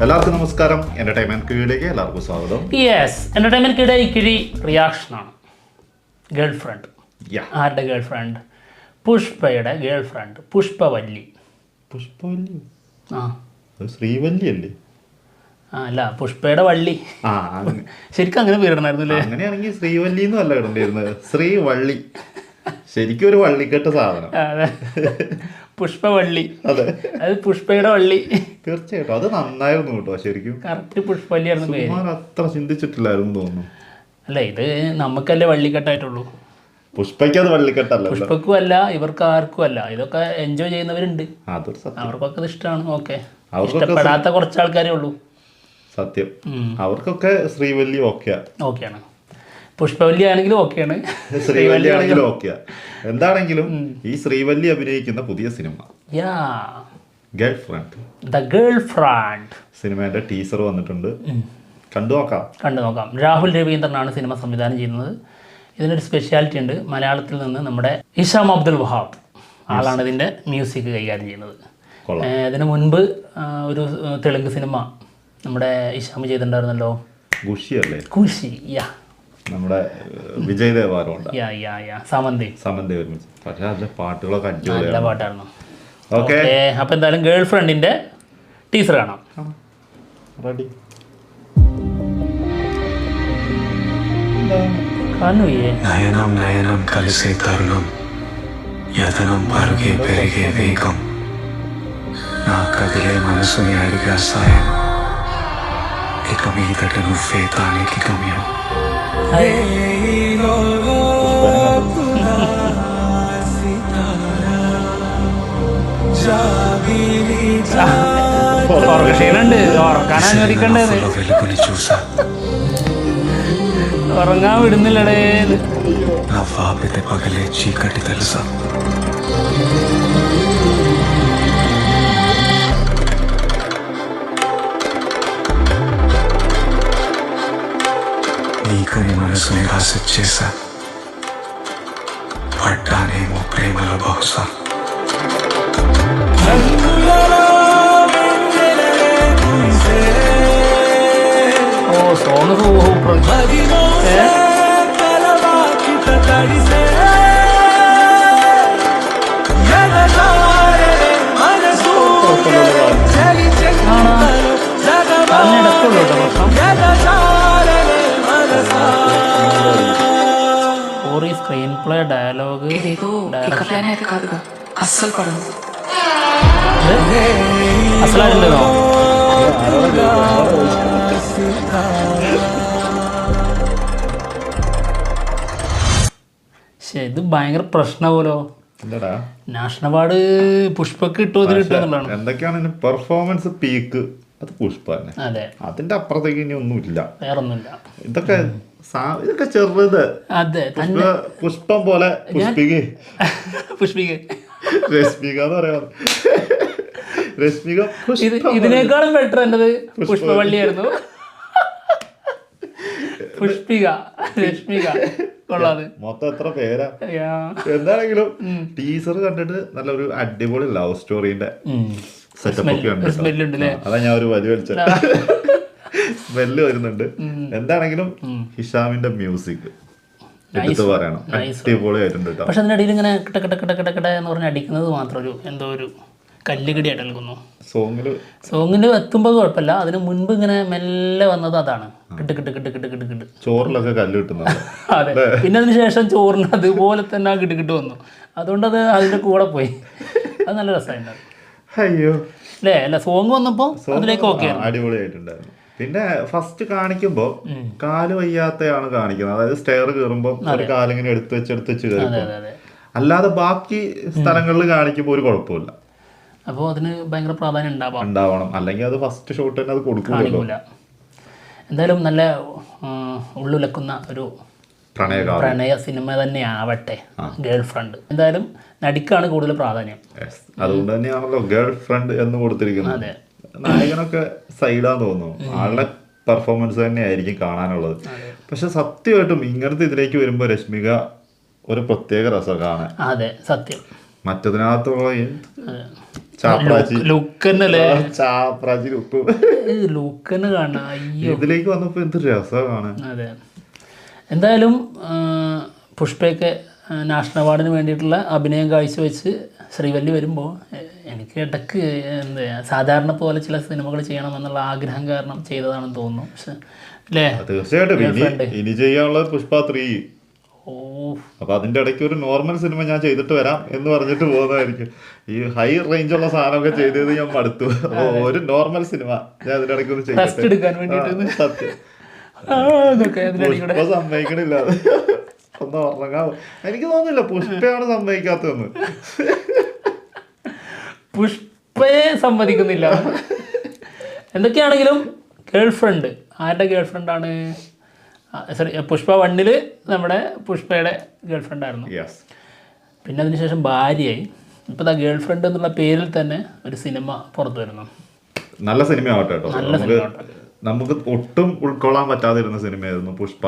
എല്ലാവർക്കും നമസ്കാരം. എന്റർടൈൻമെന്റ് കിഴിയിലേക്ക് എല്ലാവർക്കും സ്വാഗതം. യെസ്, എന്റർടൈൻമെന്റ് കിഴിയുടെ ഈ കിഴി റിയാക്ഷനാണ്. Girl friend. ആരുടെ ഗേൾ ഫ്രണ്ട്? പുഷ്പയുടെ ഗേൾ ഫ്രണ്ട് പുഷ്പവല്ലി. പുഷ്പവല്ലി? ആ, ശ്രീവല്ലി അല്ലേ? അല്ല, പുഷ്പയുടെ വള്ളി. ശരിക്കും അങ്ങനെ പേരിടണായിരുന്നു അല്ലേ? അങ്ങനെയാണെങ്കിൽ ശ്രീവല്ലി എന്നും അല്ല ഇടേണ്ടിയിരുന്നത്, ശ്രീവള്ളി. ശരിക്കും ഒരു വള്ളിക്കെട്ട സാധനം. അതെ, പുഷ്പവള്ളി. അതെ, അത് പുഷ്പയുടെ വള്ളി. തീർച്ചയായിട്ടും അത് നന്നായിരുന്നു കേട്ടോ. ശരിക്കും കറക്റ്റ് പുഷ്പവല്ലിയായിരുന്നു പേര്. അത്ര ചിന്തിച്ചിട്ടില്ലായിരുന്നു തോന്നുന്നു. അല്ല, ഇത് നമുക്കല്ലേ വള്ളിക്കെട്ടായിട്ടുള്ളൂ. പുഷ്പയ്ക്ക് അത് വള്ളിക്കെട്ടല്ല. പുഷ്പക്കും അല്ല, ഇവർക്ക് ആർക്കും അല്ല. ഇതൊക്കെ എൻജോയ് ചെയ്യുന്നവരുണ്ട്, അവർക്കൊക്കെ ഇത് ഇഷ്ടമാണ്. ഓക്കെ, ഇഷ്ടപ്പെടാത്ത കുറച്ച് ആൾക്കാരേ ഉള്ളൂ. സത്യം, അവർക്കൊക്കെ ശ്രീവല്ലി ഓക്കെയാണ്. പുഷ്പവല്ലി ആണെങ്കിലും ഓക്കെയാണ്, ശ്രീവല്ലി ആണെങ്കിലും ഓക്കെയാ. എന്താണെങ്കിലും ഈ ശ്രീവല്ലി അഭിനയിക്കുന്ന പുതിയ cinema girl friend, the girl friend സിനിമയുടെ ടീസർ വന്നിട്ടുണ്ട്. കണ്ടു നോക്കാം. രാഹുൽ രവീന്ദ്രനാണ് സിനിമ സംവിധാനം ചെയ്യുന്നത്. ഇതിനൊരു സ്പെഷ്യാലിറ്റി ഉണ്ട്. മലയാളത്തിൽ നിന്ന് നമ്മുടെ ഹിഷാം അബ്ദുൽ വഹാബ് ആളാണ് ഇതിൻ്റെ മ്യൂസിക് കൈകാര്യം ചെയ്യുന്നത്. ഇതിനു മുൻപ് ഒരു തെലുങ്ക് സിനിമ നമ്മുടെ ഹിഷാം ചെയ്തിട്ടുണ്ടായിരുന്നല്ലോ, ഖുഷി. നമ്മുടെ വിജയ് ദേവാറുണ്ട്, സമന്തി ഒരുമിച്ച്. പക്ഷെ അതിലെ പാട്ടുകളൊക്കെ നല്ല പാട്ടായിരുന്നു. ഓക്കെ, അപ്പോൾ എന്തായാലും ഗേൾ ഫ്രണ്ടിൻ്റെ ടീസർ കാണാം. റെഡി? నయనం నయనం కలిసే తరుణం యతనం పరుగే పెరిగే వేగం నా కదిలే మనసుని అడిగా సాయం ఇక మీదట నువ్వే తానికి గమ్యం. వెలుగుని చూసా ഉറങ്ങാൻ വിടുന്നില്ലടേ. నవ్వాపితే పగలే చీకటి తెలుసా. నీకని మనసుని రాసిచ్చేసా, పడ్డానేమో ప్రేమలో బహుశా. ഓ, song super. Screenplay dialogue అస్సలు పడదు. అసలు ఆడలేదో? ഇത് ഭയങ്കര പ്രശ്നമാവൂലോ. നാഷണൽ അവാർഡ് പുഷ്പക്ക് കിട്ടുമോ കിട്ടുമെന്നുള്ളതാണ്. എന്തൊക്കെയാണ് പെർഫോമൻസ് പീക്ക്, അത് പുഷ്പ തന്നെ. അതെ, അതിന്റെ അപ്പുറത്തേക്ക് ഇനി ഒന്നുമില്ല, വേറൊന്നുമില്ല. ഇതൊക്കെ ചെറുത്. അതെ, പുഷ്പം പോലെ പുഷ്പിക രശ്മിക എന്ന് പറയാറ്. രശ്മിക ഇതിനേക്കാളും ബെറ്റർ എന്നത് പുഷ്പവള്ളിയായിരുന്നു. പുഷ്പിക, രശ്മിക, കൊള്ളാതെ. മൊത്തം എത്ര പേരാ. എന്താണെങ്കിലും ടീസർ കണ്ടിട്ട് നല്ലൊരു അടിപൊളി ലവ് സ്റ്റോറിന്റെ സെറ്റപ്പ് ഒക്കെ ഉണ്ട്. അതാ ഞാൻ ഒരു വലിയ വലിച്ച സ്മെല്ല് വരുന്നുണ്ട്. എന്താണെങ്കിലും ഹിഷാമിന്റെ മ്യൂസിക് എടുത്ത് പറയണം, അടിപൊളി ആയിട്ടുണ്ട് കേട്ടോ. പക്ഷെ അതിനിടയിൽ ഇങ്ങനെ കിട്ട എന്ന് പറഞ്ഞ് അടിക്കുന്നത് മാത്രം ഒരു എന്തോ ഒരു കല്ലുകടിയായിട്ട് നൽകുന്നു. സോങ്ങിൽ എത്തുമ്പോൾ കുഴപ്പമില്ല, അതിന് മുൻപ് ഇങ്ങനെ മെല്ലെ വന്നത് അതാണ്. കിട്ട് ചോറിലൊക്കെ കല്ല് കിട്ടുന്നത്. അതെ, പിന്നെ അതിന് ശേഷം ചോറിന് അതുപോലെ തന്നെ ആ കിട്ട് വന്നു. അതുകൊണ്ട് അത് അതിന്റെ കൂടെ പോയി. അത് നല്ല രസമായിട്ടുണ്ടായിരുന്നു. അയ്യോ അല്ലേ? അല്ല, സോങ് വന്നപ്പോ അതിലേക്ക് ഓക്കെ അടിപൊളിയായിട്ടുണ്ടായിരുന്നു. പിന്നെ ഫസ്റ്റ് കാണിക്കുമ്പോ കാല് വയ്യാത്തയാണ് കാണിക്കുന്നത്. അതായത് സ്റ്റെയർ കയറുമ്പോ ഒരു കാലിങ്ങനെ എടുത്ത് വെച്ച് കയറുമ്പോ. അല്ലാതെ ബാക്കി സ്ഥലങ്ങളിൽ കാണിക്കുമ്പോൾ ഒരു കുഴപ്പമില്ല. അപ്പോൾ അതിന് ഭയങ്കര പ്രാധാന്യം ഉണ്ടാവണം, അല്ലെങ്കിൽ അത് ഫസ്റ്റ് ഷോട്ട് തന്നെ അത് കൊടുക്കൂല. എന്തായാലും നല്ല ഉള്ളുലക്കുന്ന ഒരു പ്രണയ സിനിമ തന്നെ ആവട്ടെ ഗേൾ ഫ്രണ്ട്. എന്തായാലും നടിക്കാണ് കൂടുതൽ പ്രാധാന്യം. അതുകൊണ്ട് തന്നെയാണല്ലോ ഗേൾ ഫ്രണ്ട് എന്ന് കൊടുത്തിരിക്കുന്നത്. നായകനൊക്കെ സൈഡാന്ന് തോന്നുന്നു. ആളുടെ പെർഫോമൻസ് തന്നെ ആയിരിക്കും കാണാനുള്ളത്. പക്ഷെ സത്യമായിട്ടും ഇങ്ങനത്തെ ഇതിലേക്ക് വരുമ്പോ രശ്മിക ഒരു പ്രത്യേക രസം കാണാൻ. അതെ, സത്യം. മറ്റതിനകത്തുള്ള ചാപ്രാച്ചി ലുക്ക് തന്നെയല്ലേ, ചാപ്രാച്ചി ലുക്കും ലുക്ക് തന്നെ കാണാം. അയ്യോ, ഇതിലേക്ക് വന്നപ്പോ എന്ത് രസമാണ്. അതെ. എന്തായാലും പുഷ്പയൊക്കെ നാഷണൽ അവാർഡിന് വേണ്ടിയിട്ടുള്ള അഭിനയം കാഴ്ചവെച്ച് ശ്രീവല്ലി വരുമ്പോൾ എനിക്ക് ഇടയ്ക്ക് എന്താ സാധാരണ പോലെ ചില സിനിമകൾ ചെയ്യണമെന്നുള്ള ആഗ്രഹം കാരണം ചെയ്തതാണെന്ന് തോന്നുന്നു. പക്ഷെ അല്ലേ, തീർച്ചയായിട്ടും ഇനി ചെയ്യാനുള്ളത് പുഷ്പ 3. ഓ, അപ്പൊ അതിന്റെ ഇടയ്ക്ക് ഒരു നോർമൽ സിനിമ ഞാൻ ചെയ്തിട്ട് വരാം എന്ന് പറഞ്ഞിട്ട് പോകുന്നതായിരിക്കും. ഈ ഹൈ റേഞ്ചുള്ള സാധനമൊക്കെ ചെയ്തത് ഞാൻ മടുത്തു. അപ്പൊ ഒരു നോർമൽ സിനിമ ഞാൻ അതിന്റെ ഇടയ്ക്ക് ഒന്ന് ടെസ്റ്റ് എടുക്കാൻ വേണ്ടിയിട്ട് സത്യം പുഷ്പ സമ്മതിക്കണില്ല. ഒന്ന് ഉറങ്ങാ, എനിക്ക് തോന്നുന്നില്ല പുഷ്പയാണ് സമ്മതിക്കാത്തതെന്ന്. പുഷ്പയെ സമ്മതിക്കുന്നില്ല. എന്തൊക്കെയാണെങ്കിലും ഗേൾ ഫ്രണ്ട്, ആരുടെ ഗേൾ ഫ്രണ്ടാണ്? സോറി, പുഷ്പ 1 നമ്മുടെ പുഷ്പയുടെ ഗേൾ ഫ്രണ്ടായിരുന്നു. പിന്നെ അതിനുശേഷം ഭാര്യയായി. ഇപ്പോൾ ആ ഗേൾ ഫ്രണ്ട് എന്നുള്ള പേരിൽ തന്നെ ഒരു സിനിമ പുറത്തു വരുന്നു. നല്ല സിനിമ ആവട്ടെ കേട്ടോ. നല്ല സിനിമ ആവട്ടെ. നമുക്ക് ഒട്ടും ഉൾക്കൊള്ളാൻ പറ്റാതിരുന്ന സിനിമയായിരുന്നു പുഷ്പ.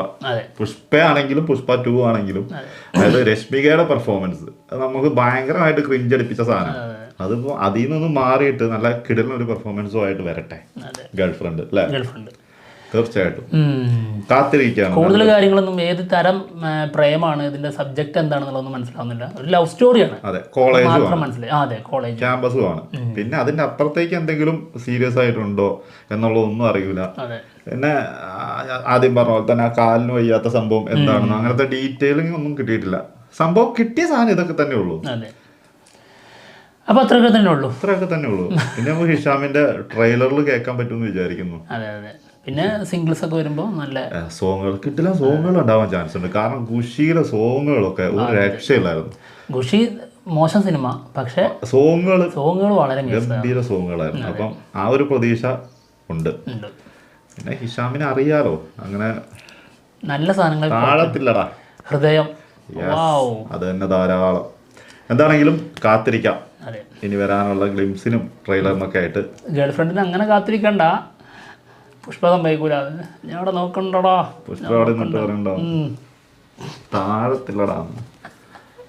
പുഷ്പയാണെങ്കിലും പുഷ്പ 2 ആണെങ്കിലും, അതായത് രശ്മികയുടെ പെർഫോമൻസ് അത് നമുക്ക് ഭയങ്കരമായിട്ട് ക്രിഞ്ചടിപ്പിച്ച സാധനം. അതിപ്പോ അതിൽ നിന്നും മാറിയിട്ട് നല്ല കിടലൊരു പെർഫോമൻസും ആയിട്ട് വരട്ടെ ഗേൾ ഫ്രണ്ട് അല്ലേ? തീർച്ചയായിട്ടും കാത്തിരിക്കുകയാണ്. കൂടുതൽ കാര്യങ്ങളൊന്നും ഏത് തരം പ്രേമാണ്, ഇതിന്റെ സബ്ജക്ട് എന്താണെന്നുള്ളതൊന്നും മനസ്സിലാവുന്നില്ല. ഒരു ലവ് സ്റ്റോറിയാണ്. അതെ, കോളേജും മനസ്സിലായി. അതെ, കോളേജ് ക്യാമ്പസും ആണ്. പിന്നെ അതിന്റെ അപ്പുറത്തേക്ക് എന്തെങ്കിലും സീരിയസ് ആയിട്ടുണ്ടോ എന്നുള്ളതൊന്നും അറിയില്ല. പിന്നെ ആദ്യം പറഞ്ഞ പോലെ തന്നെ ആ കാലിന് വയ്യാത്ത സംഭവം എന്താണെന്ന് അങ്ങനത്തെ ഡീറ്റെയിലിംഗ് ഒന്നും കിട്ടിയിട്ടില്ല. സംഭവം കിട്ടിയ സാധനം ഇതൊക്കെ തന്നെ ഉള്ളൂ. അപ്പൊ അത്രയൊക്കെ തന്നെ ഉള്ളൂ. പിന്നെ നമുക്ക് ഹിഷാമിന്റെ ട്രെയിലറിൽ കേൾക്കാൻ പറ്റുമെന്ന് വിചാരിക്കുന്നു. പിന്നെ സിംഗിൾസ് ഒക്കെ വരുമ്പോൾ നല്ല സോങ്ങുകൾ കിട്ടില്ല, സോങ്ങുകൾ ഉണ്ടാവാൻ ചാൻസ് ഉണ്ട്. കാരണം ഖുഷിയിലെ സോങ്ങുകളൊക്കെ ഒരു രക്ഷയില്ലായിരുന്നു. ഖുഷി മോശം സിനിമ, പക്ഷെ സോങ്ങുകൾ വളരെ ഗംഭീര സോങ്ങുകളായിരുന്നു. അപ്പം ആ ഒരു പ്രതീക്ഷ ഉണ്ട്. പിന്നെ ഹിഷാമിനെ അറിയാലോ, അങ്ങനെ നല്ല സാധനങ്ങൾ താഴത്തില്ലടാ ഹൃദയം. അത് തന്നെ ധാരാളം. എന്താണെങ്കിലും കാത്തിരിക്കാം ഇനി വരാനുള്ള ഗ്ലിംസിനും ട്രെയിലറിനൊക്കെ ആയിട്ട്. ഗേൾ ഫ്രണ്ടിന് അങ്ങനെ കാത്തിരിക്കണ്ട, പുഷ്പ സമ്മതിക്കൂല. ഞാൻ അവിടെ നോക്കണ്ടോടാ, പുഷ്പ അവിടെ നിന്നിട്ട് പറയണ്ടോ താഴത്തില്ലടാ,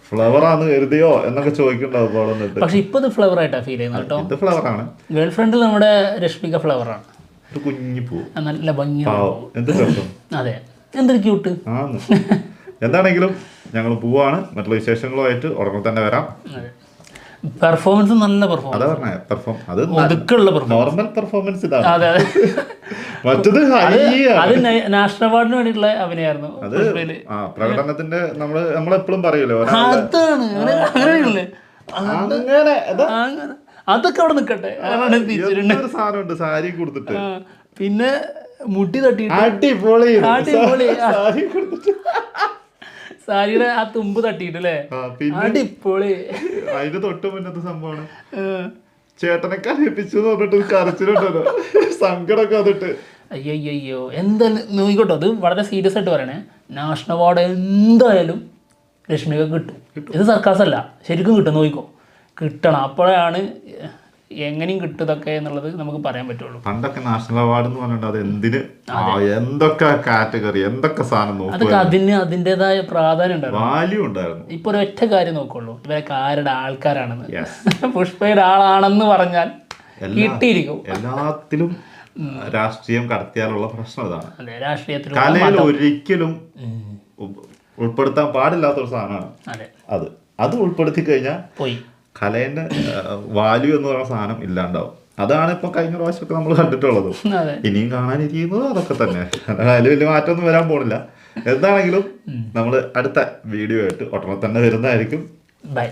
ഫ്ലവറാന്ന് കരുതിയോ എന്നൊക്കെ ചോദിക്കണ്ടാവും അവിടെ നിന്നിട്ട്. പക്ഷെ ഇപ്പൊ ഇത് ഫ്ലവർ ആയിട്ടാ ഫീൽ ചെയ്യുന്നത് കേട്ടോ. ഇത് ഫ്ലവറാണ്. ഗേൾ ഫ്രണ്ടിൽ നമ്മുടെ രശ്മിക ഫ്ലവറാണ്. ഒരു കുഞ്ഞി പൂ, നല്ല ഭംഗിയാണ്. എന്ത് രസം. അതെ, എന്തൊരു ക്യൂട്ട്. എന്താണെങ്കിലും ഞങ്ങൾ പോവാണ്. മറ്റുള്ള വിശേഷങ്ങളുമായിട്ട് ഉടനെ തന്നെ വരാം. പെർഫോമൻസ് നല്ല പെർഫോമൻസ്. അത് നോർമൽ പെർഫോമൻസ് ഇതാണ്. അതെ അതെ. മറ്റത് അത് നാഷണൽ അവാർഡിന് വേണ്ടിയിട്ടുള്ള അഭിനയായിരുന്നു. അത് പ്രകടനത്തിന്റെ നമ്മളെപ്പോഴും പറയൂലോ അതൊക്കെ അവിടെ നിക്കട്ടെ. സാധനമുണ്ട് സാരി കൊടുത്തിട്ട്, പിന്നെ മുട്ടി തട്ടി അടിപൊളി സാരിയുടെ ആ തുമ്പ് തട്ടിയിട്ടല്ലേ, അടിപൊളി. അതിന്റെ തൊട്ട് മുന്നത്തെ സംഭവമാണ് ചേട്ടനെ കരയിപ്പിച്ചു പറഞ്ഞിട്ട് കരച്ചിലുണ്ടല്ലോ, സങ്കടമൊക്കെ വന്നിട്ട്. അയ്യോ എന്തായാലും നോക്കിക്കോട്ടോ, അത് വളരെ സീരിയസ് ആയിട്ട് പറയണേ. നാഷണൽ അവാർഡ് എന്തായാലും രശ്മിക കിട്ടും. ഇത് സർക്കാസ് അല്ല, ശരിക്കും കിട്ടും. നോക്കിക്കോ, കിട്ടണം. അപ്പോഴാണ് എങ്ങനെയും കിട്ടുതൊക്കെ എന്നുള്ളത് നമുക്ക് പറയാൻ പറ്റുള്ളൂ. പണ്ടൊക്കെ നാഷണൽ അവാർഡ് എന്ന് പറഞ്ഞിട്ട് അത് എന്തിന് എന്തൊക്കെ കാറ്റഗറി എന്തൊക്കെ സാധനം അതൊക്കെ അതിൻ്റെതായ പ്രാധാന്യം വാല്യൂ ഉണ്ടായിരുന്നു. ഇപ്പൊ ഒരു ഒറ്റ കാര്യം നോക്കുള്ളൂ, ഇവരൊക്കെ ആരുടെ ആൾക്കാരാണെന്ന്. പുഷ്പയുടെ ആളാണെന്ന് പറഞ്ഞാൽ കിട്ടിയിരിക്കും. എല്ലാത്തിലും രാഷ്ട്രീയം കടത്തിയാലുള്ള പ്രശ്നം ഇതാണ്. രാഷ്ട്രീയത്തിൽ കലയിൽ ഒരിക്കലും ഉൾപ്പെടുത്താൻ പാടില്ലാത്തൊരു സാധനമാണ് അത്. അത് ഉൾപ്പെടുത്തി കഴിഞ്ഞാൽ പോയി കലേന്റെ വാല്യൂ എന്ന് പറയുന്ന സാധനം ഇല്ലാണ്ടാവും. അതാണ് ഇപ്പൊ കഴിഞ്ഞ പ്രാവശ്യമൊക്കെ നമ്മൾ കണ്ടിട്ടുള്ളത്. ഇനിയും കാണാനിരിക്കുന്നത് അതൊക്കെ തന്നെ. അതിൽ വലിയ മാറ്റമൊന്നും വരാൻ പോണില്ല. എന്താണെങ്കിലും നമ്മൾ അടുത്ത വീഡിയോ ആയിട്ട് ഉടനെ തന്നെ വരുന്നതായിരിക്കും. ബൈ.